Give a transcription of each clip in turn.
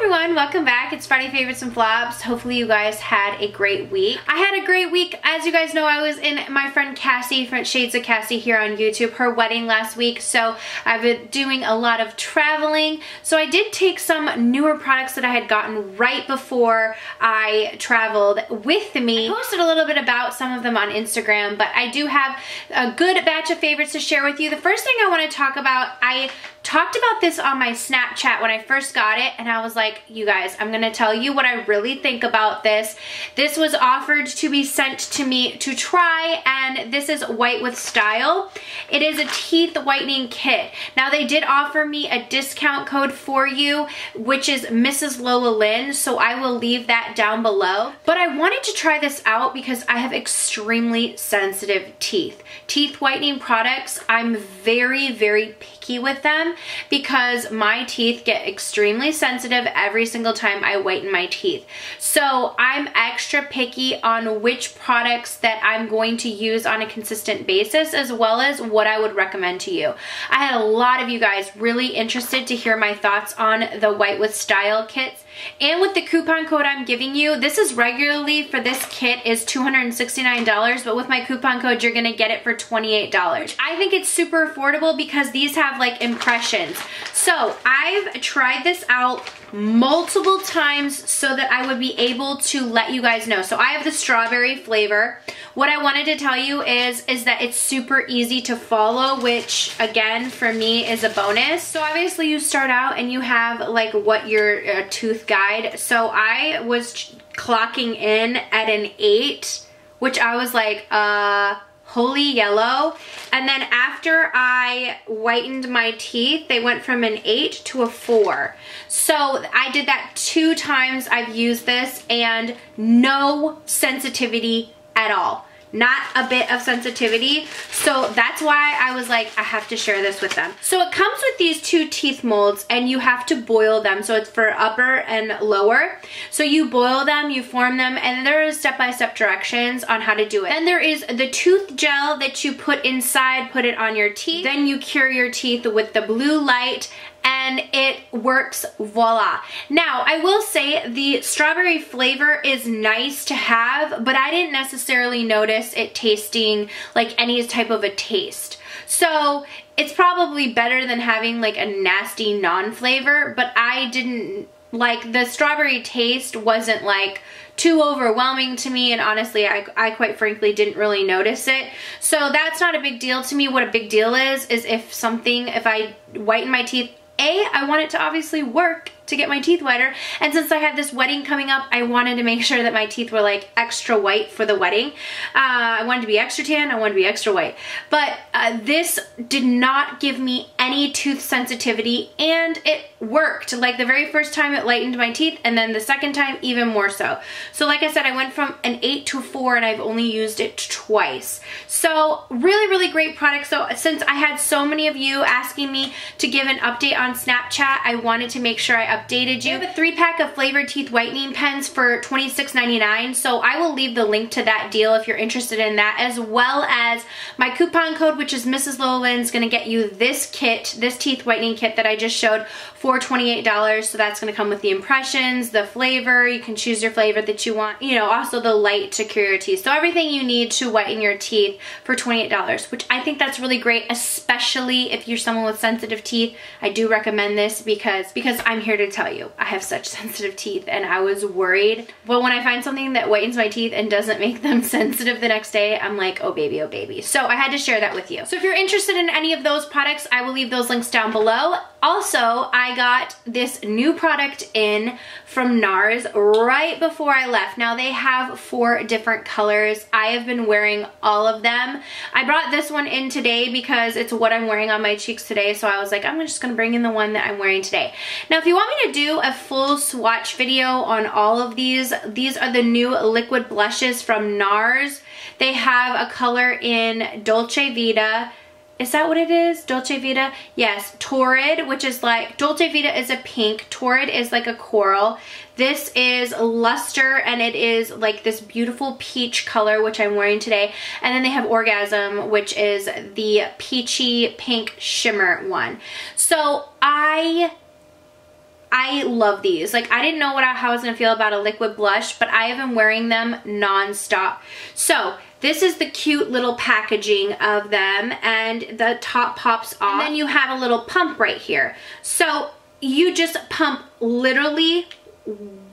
everyone, welcome back. It's Friday Favorites and Flops. Hopefully you guys had a great week. I had a great week. As you guys know, I was in my friend Cassie, Shades of Cassie here on YouTube, her wedding last week. So I've been doing a lot of traveling. So I did take some newer products that I had gotten right before I traveled with me. I posted a little bit about some of them on Instagram, but I do have a good batch of favorites to share with you. The first thing I want to talk about, I talked about this on my Snapchat when I first got it, and I was like, you guys, I'm gonna tell you what I really think about this. This was offered to be sent to me to try, and this is White with Style. It is a teeth whitening kit. Now they did offer me a discount code for you, which is Mrslolalynn, so I will leave that down below. But I wanted to try this out because I have extremely sensitive teeth. Teeth whitening products, I'm very, very picky with them because my teeth get extremely sensitive every single time I whiten my teeth. So I'm extra picky on which products that I'm going to use on a consistent basis, as well as what I would recommend to you. I had a lot of you guys really interested to hear my thoughts on the White with Style kits. And with the coupon code I'm giving you, this is regularly for this kit is $269, but with my coupon code, you're gonna get it for $28. I think it's super affordable because these have like impressions. So I've tried this out multiple times so that I would be able to let you guys know. So I have the strawberry flavor. What I wanted to tell you is that it's super easy to follow, which again for me is a bonus. So obviously you start out and you have like what your tooth guide. So I was clocking in at an 8, which I was like, holy yellow. And then after I whitened my teeth, they went from an 8 to a 4. So I did that 2 times. I've used this and no sensitivity at all. Not a bit of sensitivity. So that's why I was like, I have to share this with them. So it comes with these 2 teeth molds and you have to boil them. So it's for upper and lower. So you boil them, you form them, and there is step-by-step directions on how to do it. Then there is the tooth gel that you put inside, put it on your teeth. Then you cure your teeth with the blue light, and it works, voila. Now, I will say the strawberry flavor is nice to have, but I didn't necessarily notice it tasting like any type of a taste. So it's probably better than having like a nasty non-flavor, but I didn't like the strawberry taste wasn't like too overwhelming to me, and honestly I quite frankly didn't really notice it. So that's not a big deal to me. What a big deal is if I whiten my teeth, I want it to obviously work to get my teeth whiter, and since I had this wedding coming up, I wanted to make sure that my teeth were like extra white for the wedding. I wanted to be extra tan, I wanted to be extra white, but this did not give me any tooth sensitivity, and it worked. Like the very first time it lightened my teeth, and then the second time even more so. So like I said, I went from an 8 to 4 and I've only used it twice. So really great product. So since I had so many of you asking me to give an update on Snapchat, I wanted to make sure I updated you. I have a 3-pack of flavored teeth whitening pens for $26.99, so I will leave the link to that deal if you're interested in that, as well as my coupon code, which is Mrslolalynn, is going to get you this kit, this teeth whitening kit that I just showed, for $28. So that's going to come with the impressions, the flavor, you can choose your flavor that you want, you know, also the light to cure your teeth. So everything you need to whiten your teeth for $28, which I think that's really great, especially if you're someone with sensitive teeth. I do recommend this because I'm here to tell you, I have such sensitive teeth and I was worried. But when I find something that whitens my teeth and doesn't make them sensitive the next day, I'm like, oh baby, oh baby. So I had to share that with you. So if you're interested in any of those products, I will leave those links down below. Also, I got this new product in from Nars right before I left. Now they have 4 different colors. I have been wearing all of them. I brought this one in today because it's what I'm wearing on my cheeks today. So I was like, I'm just gonna bring in the one that I'm wearing today. Now, if you want me to do a full swatch video on all of these are the new liquid blushes from Nars. They have a color in Dolce Vita. Is that what it is? Dolce Vita? Yes. Torrid, which is like, Dolce Vita is a pink. Torrid is like a coral. This is Luster, and it is like this beautiful peach color, which I'm wearing today. And then they have Orgasm, which is the peachy pink shimmer one. So I I love these. Like, I didn't know how I was gonna feel about a liquid blush, but I have been wearing them non-stop. So this is the cute little packaging of them, and the top pops off, and then you have a little pump right here. So you just pump literally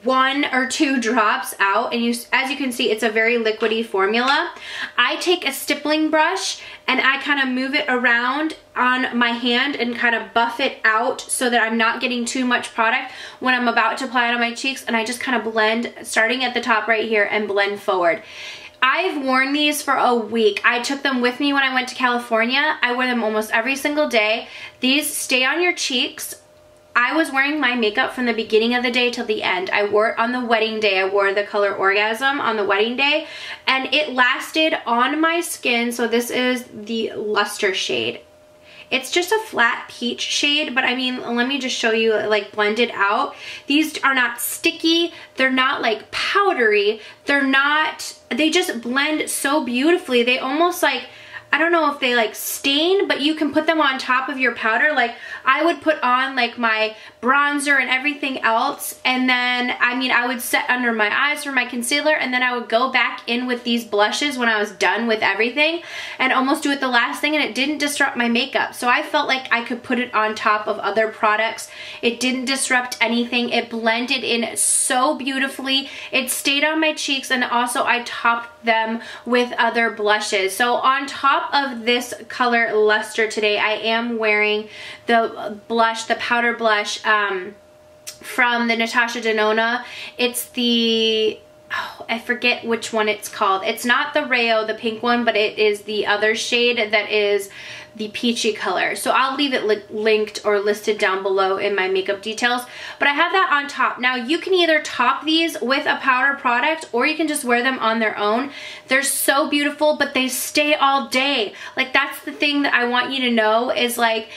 1 or 2 drops out, and as you can see, it's a very liquidy formula. I take a stippling brush and I kind of move it around on my hand and kind of buff it out so that I'm not getting too much product when I'm about to apply it on my cheeks, and I just kind of blend, starting at the top right here, and blend forward. I've worn these for a week. I took them with me when I went to California. I wear them almost every single day. These stay on your cheeks. I was wearing my makeup from the beginning of the day till the end. I wore it on the wedding day. I wore the color Orgasm on the wedding day, and it lasted on my skin. So this is the Luster shade. It's just a flat peach shade, but I mean, let me just show you, like, blended out. These are not sticky. They're not like powdery. They just blend so beautifully. They almost like, I don't know if they like stain, but you can put them on top of your powder. Like, I would put on like my bronzer and everything else, and then, I mean, I would set under my eyes for my concealer, and then I would go back in with these blushes when I was done with everything and almost do it the last thing, and it didn't disrupt my makeup. So I felt like I could put it on top of other products. It didn't disrupt anything. It blended in so beautifully. It stayed on my cheeks, and also I topped them with other blushes. So on top of this color Luster today, I am wearing the blush, the powder blush from the Natasha Denona. It's the, oh, I forget which one it's called. It's not the Rayo, the pink one, but it is the other shade that is the peachy color. So I'll leave it linked or listed down below in my makeup details, but I have that on top. Now you can either top these with a powder product, or you can just wear them on their own. They're so beautiful, but they stay all day. Like, that's the thing that I want you to know, is like,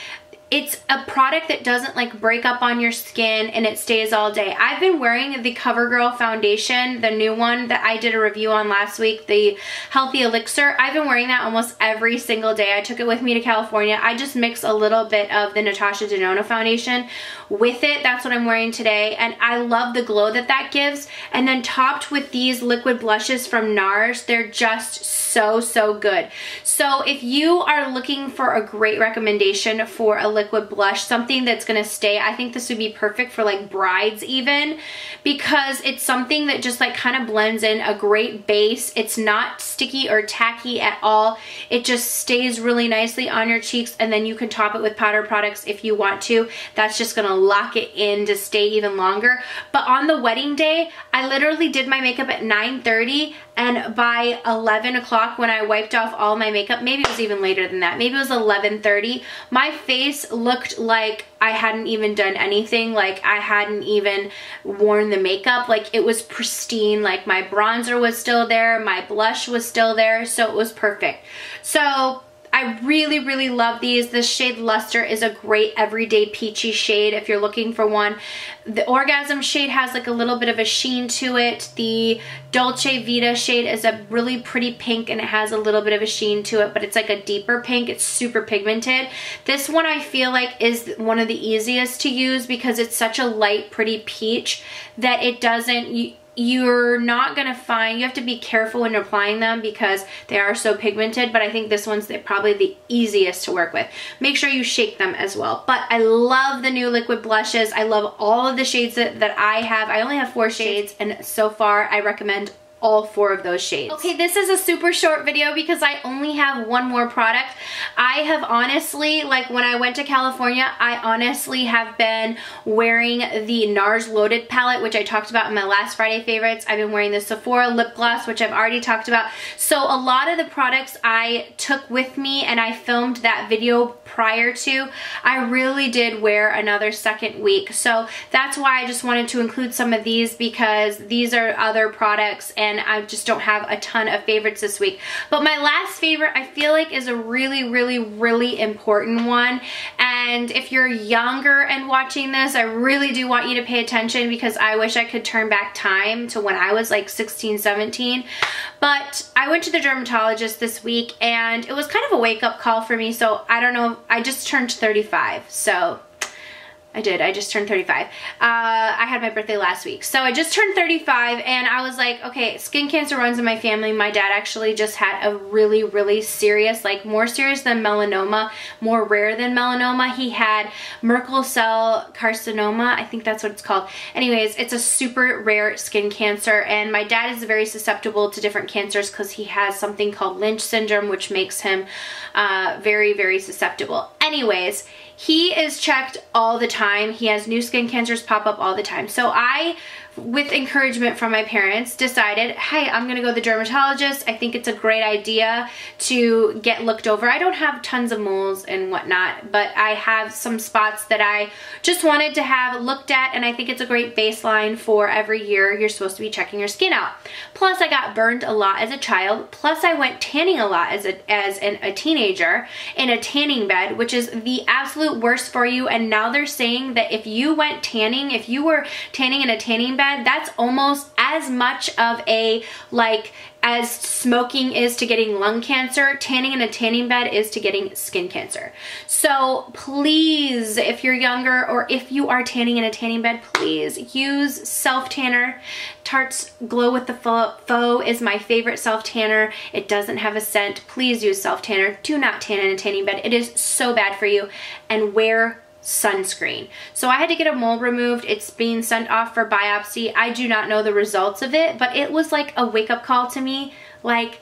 it's a product that doesn't like break up on your skin, and it stays all day. I've been wearing the Covergirl foundation, the new one that I did a review on last week, the Healthy Elixir. I've been wearing that almost every single day. I took it with me to California. I just mix a little bit of the Natasha Denona foundation with it. That's what I'm wearing today, and I love the glow that that gives. And then topped with these liquid blushes from Nars, they're just so good. So if you are looking for a great recommendation for a liquid blush, something that's gonna stay, I think this would be perfect for like brides even, because it's something that just like kind of blends in, a great base. It's not sticky or tacky at all. It just stays really nicely on your cheeks, and then you can top it with powder products if you want to. That's just gonna lock it in to stay even longer. But on the wedding day, I literally did my makeup at 9:30, and by 11 o'clock when I wiped off all my makeup, maybe it was even later than that, maybe it was 11:30, my face looked like I hadn't even done anything, like I hadn't even worn the makeup. Like, it was pristine. Like, my bronzer was still there, my blush was still there, so it was perfect. So I really love these. This shade Luster is a great everyday peachy shade if you're looking for one. The Orgasm shade has like a little bit of a sheen to it. The Dolce Vita shade is a really pretty pink, and it has a little bit of a sheen to it, but it's like a deeper pink. It's super pigmented. This one I feel like is one of the easiest to use because it's such a light, pretty peach that it doesn't, you're not gonna find, you have to be careful when applying them because they are so pigmented, but I think this one's probably the easiest to work with. Make sure you shake them as well. But I love the new liquid blushes. I love all of the shades that I have. I only have 4 shades, and so far I recommend all 4 of those shades. Okay, this is a super short video because I only have one more product. I have honestly, like when I went to California, I honestly have been wearing the Nars Loaded palette, which I talked about in my last Friday favorites. I've been wearing the Sephora lip gloss, which I've already talked about. So a lot of the products I took with me and I filmed that video prior to, I really did wear another second week. So that's why I just wanted to include some of these, because these are other products and I just don't have a ton of favorites this week. But my last favorite I feel like is a really important one, and if you're younger and watching this, I really do want you to pay attention because I wish I could turn back time to when I was like 16, 17. But I went to the dermatologist this week and it was kind of a wake-up call for me. So I don't know, I just turned 35, so I did. I just turned 35. I had my birthday last week. So I just turned 35 and I was like, okay, skin cancer runs in my family. My dad actually just had a really, really serious, like more serious than melanoma, more rare than melanoma. He had Merkel cell carcinoma. I think that's what it's called. Anyways, it's a super rare skin cancer and my dad is very susceptible to different cancers because he has something called Lynch syndrome, which makes him very, very susceptible. Anyways, he is checked all the time. He has new skin cancers pop up all the time. So I, with encouragement from my parents, decided, hey, I'm gonna go to the dermatologist. I think it's a great idea to get looked over. I don't have tons of moles and whatnot, but I have some spots that I just wanted to have looked at, and I think it's a great baseline for every year you're supposed to be checking your skin out. Plus, I got burned a lot as a child. Plus, I went tanning a lot as a teenager in a tanning bed, which is the absolute worst for you. And now they're saying that if you went tanning, if you were tanning in a tanning bed, that's almost as much of a, like, as smoking is to getting lung cancer, tanning in a tanning bed is to getting skin cancer. So please, if you're younger or if you are tanning in a tanning bed, please use self-tanner. Tarte's Glow with the Faux is my favorite self-tanner. It doesn't have a scent. Please use self-tanner. Do not tan in a tanning bed. It is so bad for you. And wear sunscreen. So I had to get a mole removed. It's being sent off for biopsy. I do not know the results of it, but it was like a wake-up call to me. Like,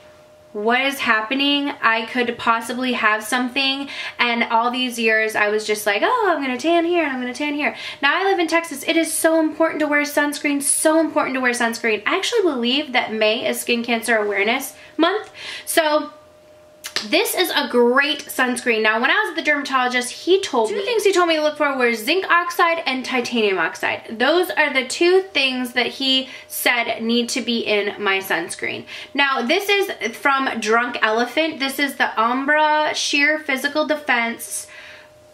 what is happening? I could possibly have something, and all these years I was just like, oh, I'm gonna tan here and I'm gonna tan here. Now I live in Texas. It is so important to wear sunscreen, so important to wear sunscreen. I actually believe that May is Skin Cancer Awareness Month. So this is a great sunscreen. Now, when I was at the dermatologist, he told me, two things he told me to look for were zinc oxide and titanium oxide. Those are the two things that he said need to be in my sunscreen. Now, this is from Drunk Elephant. This is the Umbra Sheer Physical Defense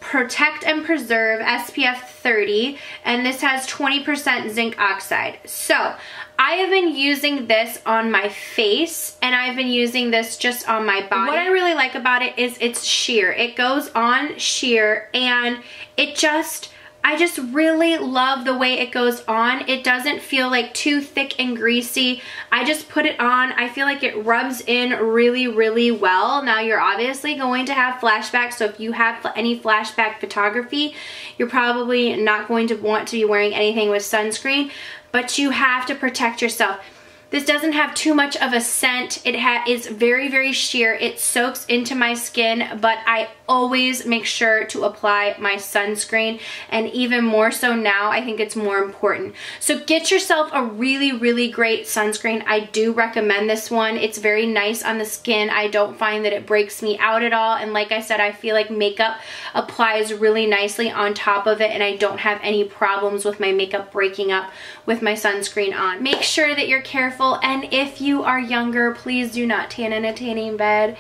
Protect and Preserve SPF 30, and this has 20% zinc oxide. So I have been using this on my face, and I've been using this just on my body. What I really like about it is it's sheer. It goes on sheer, and I just really love the way it goes on. It doesn't feel like too thick and greasy. I just put it on. I feel like it rubs in really, really well. Now, you're obviously going to have flashbacks, so if you have any flashback photography, you're probably not going to want to be wearing anything with sunscreen, but you have to protect yourself. This doesn't have too much of a scent. It is very, very sheer. It soaks into my skin, but I always make sure to apply my sunscreen, and even more so now, I think it's more important. So get yourself a really, really great sunscreen. I do recommend this one. It's very nice on the skin. I don't find that it breaks me out at all, and like I said, I feel like makeup applies really nicely on top of it, and I don't have any problems with my makeup breaking up with my sunscreen on. Make sure that you're careful, and if you are younger, please do not tan in a tanning bed.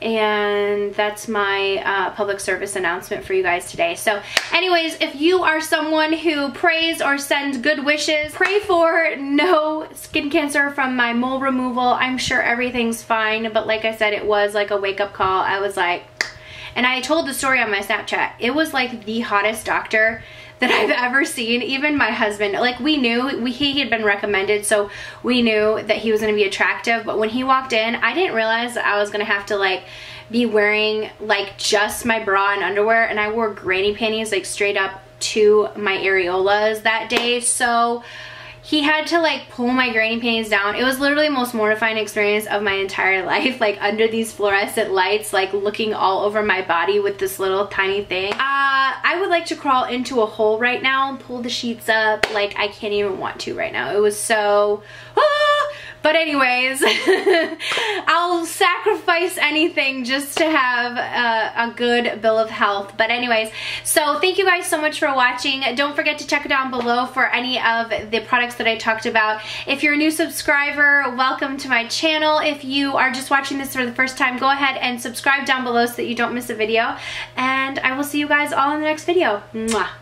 And that's my public service announcement for you guys today. So anyways, if you are someone who prays or sends good wishes, pray for no skin cancer from my mole removal. I'm sure everything's fine, but like I said, it was like a wake-up call. I was like, and I told the story on my Snapchat. It was like the hottest doctor that I've ever seen. Even my husband, like, we knew, he had been recommended, so we knew that he was gonna be attractive, but when he walked in, I didn't realize that I was gonna have to like be wearing like just my bra and underwear, and I wore granny panties like straight up to my areolas that day, so he had to like pull my granny panties down. It was literally the most mortifying experience of my entire life, like under these fluorescent lights, like looking all over my body with this little tiny thing. I would like to crawl into a hole right now, pull the sheets up, like I can't even want to right now. It was so, but anyways, I'll sacrifice anything just to have a good bill of health. But anyways, so thank you guys so much for watching. Don't forget to check down below for any of the products that I talked about. If you're a new subscriber, welcome to my channel. If you are just watching this for the first time, go ahead and subscribe down below so that you don't miss a video. And I will see you guys all in the next video. Mwah.